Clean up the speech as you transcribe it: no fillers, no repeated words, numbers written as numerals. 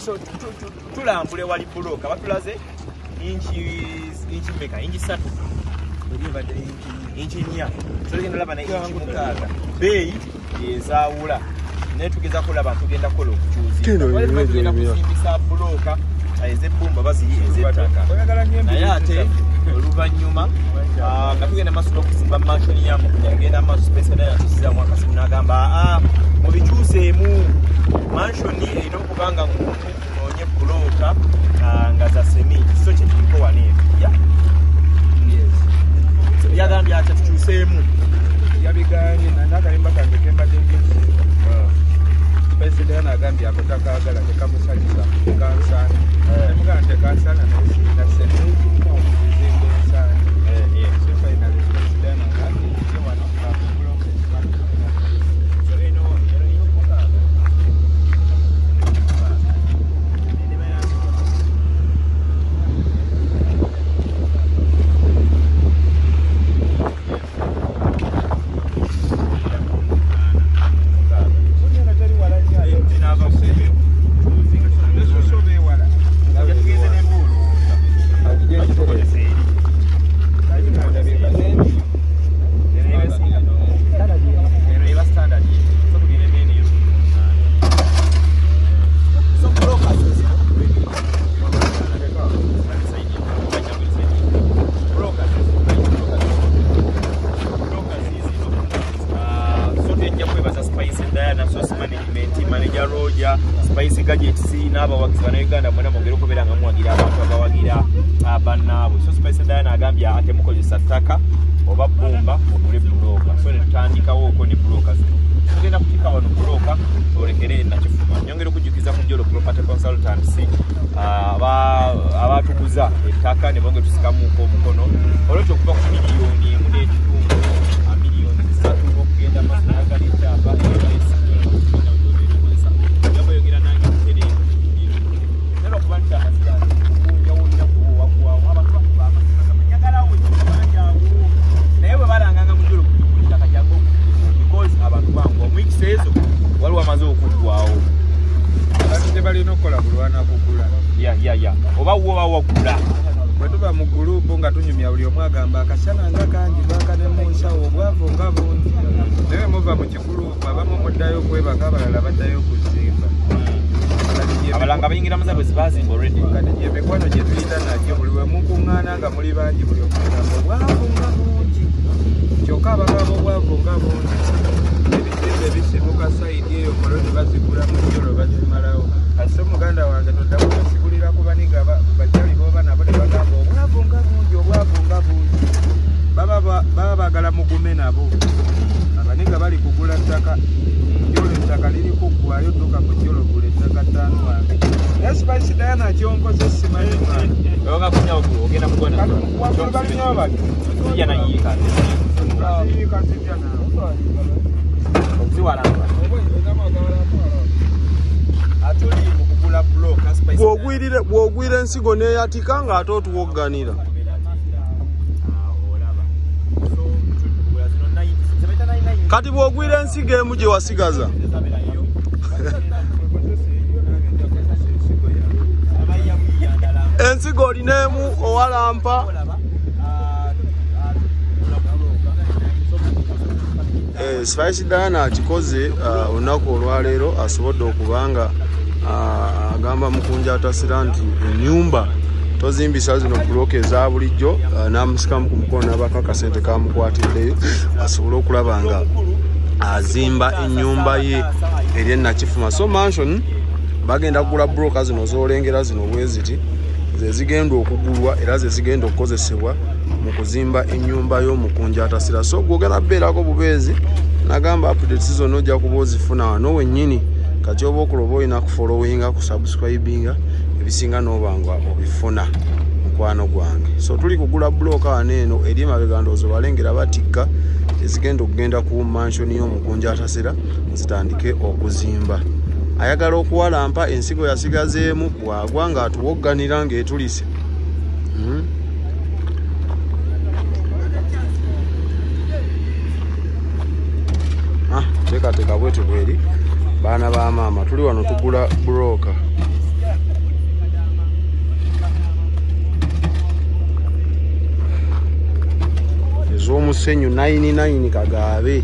So tulambule wali buloka batulaze inchi meka inchi 3 inchi 4 so tugenda laba na inchi 6 bei ezawula ne tugeza kulaba tugenda kola okuchuzi wale tugenda kusimbisa buloka aize bumba bazili ezetaka naye ate oluvanyuma nga tugenda maso okusimba mansion yamu kugenda maso space daya tusiza mwaka sinagamba mubichuseemu mansion ino kubanga onye buloka nga za sementi so kye tuliko wano ya yes so yagambye ate tuchuseemu yabiganye nakalimba kange kemba dengezi space daya nagambye akotakagala tekamusaliza kansana mugana tekansana na sementi Spice gadgets n'aba wakiza na Uganda mwana mugero kubera nga mwagira abantu abawagira abanabo so Spice Diana agambya ate mukozesa ttaka oba bomba ogule buloka so ne tutandikawo okwo ne buloka zino tugenda kutika wano buloka olekere na kifuma nyongera okujukiza ku Jolo Property Consultancy abatukuza ettaka ne bonge tusikamu ko mukono olwekyo okuva ku miliyoni emu n'ekitundu miliyoni 3 okugenda masagali kyapa oba woba wakula bwetuba mu group nga tunyumya buli omu agamba akasana nga kangi bakane mu nsawo obwavu nga bungi naye muva mu kigulupu abamu muddayo okwebaka abalala baddayo okuzimba abalanga bayingira muzabe zibazimba already kati gyemikwano gye tuyita nagyo buli we mukuŋŋaana nga muli bangi buli omugamba obwavu nga bungi kyokka abagamba obwavu nga bungi ebizimbe bisibuka sayidi eyo koloni bazigula mu Jolo bazimalawo ate muganda wange toddamu basigulira ku baniga bajjali booba nabo ne bagamba obwavu nga bungi obwavu nga bungi baba bagala mugume nabo abaniga bali kugula ttaka jolo ettaka liri kuggwayo dduka ku jolo gula ettaka 5 wange naye Spice Diana kyonkoze simanyi oga kunya ogenda mugona balina bati sijja nayiika oziwala atuli mu kugula bloka Spice bwogwira ensigo neyatika ng'ate otuwogganira kati bwogwira ensigo emu gye wasigaza ensigo olina emu owalampa Spice Diana akikoze olunaku olwaleero asobodde okubanga agamba Mukunjatasira nti ennyumba tozimbisa zino buloka eza bulijjo n'amusikamu ku mukono n'abakakasente kamukwatiddeyo asobole okulaba nga azimba ennyumba ye eri Nakifuma. So mansion bagenda kugula buloka zino z'olengera zino bwe ziti ze zigenda okugulwa era ze zigenda okukozesebwa mu kuzimba ennyumba y'Omukunjatasira. So gwogera beerako bubeezi nagamba updates zonna ojja kuba ozifuna wano wennyini kati oba okuloba olina kufollowinga kusubscribinga ebisinga n'obanga obifuna mukwano gwange. So tuli kugula buloka wano eno eri emabega ndowooza balengera batikka ezigenda okugenda ku mansion y'Omukunjatasira zitandike okuzimba. Ayagala okuwalampa ensigo yasigazeemu bwagwa ng'atuwogganira ng'etulise. Teekateeka bwetyo bweri baana ba maama tuli wano tugula buloka. Ez'omusenyu 99 Kagaabe.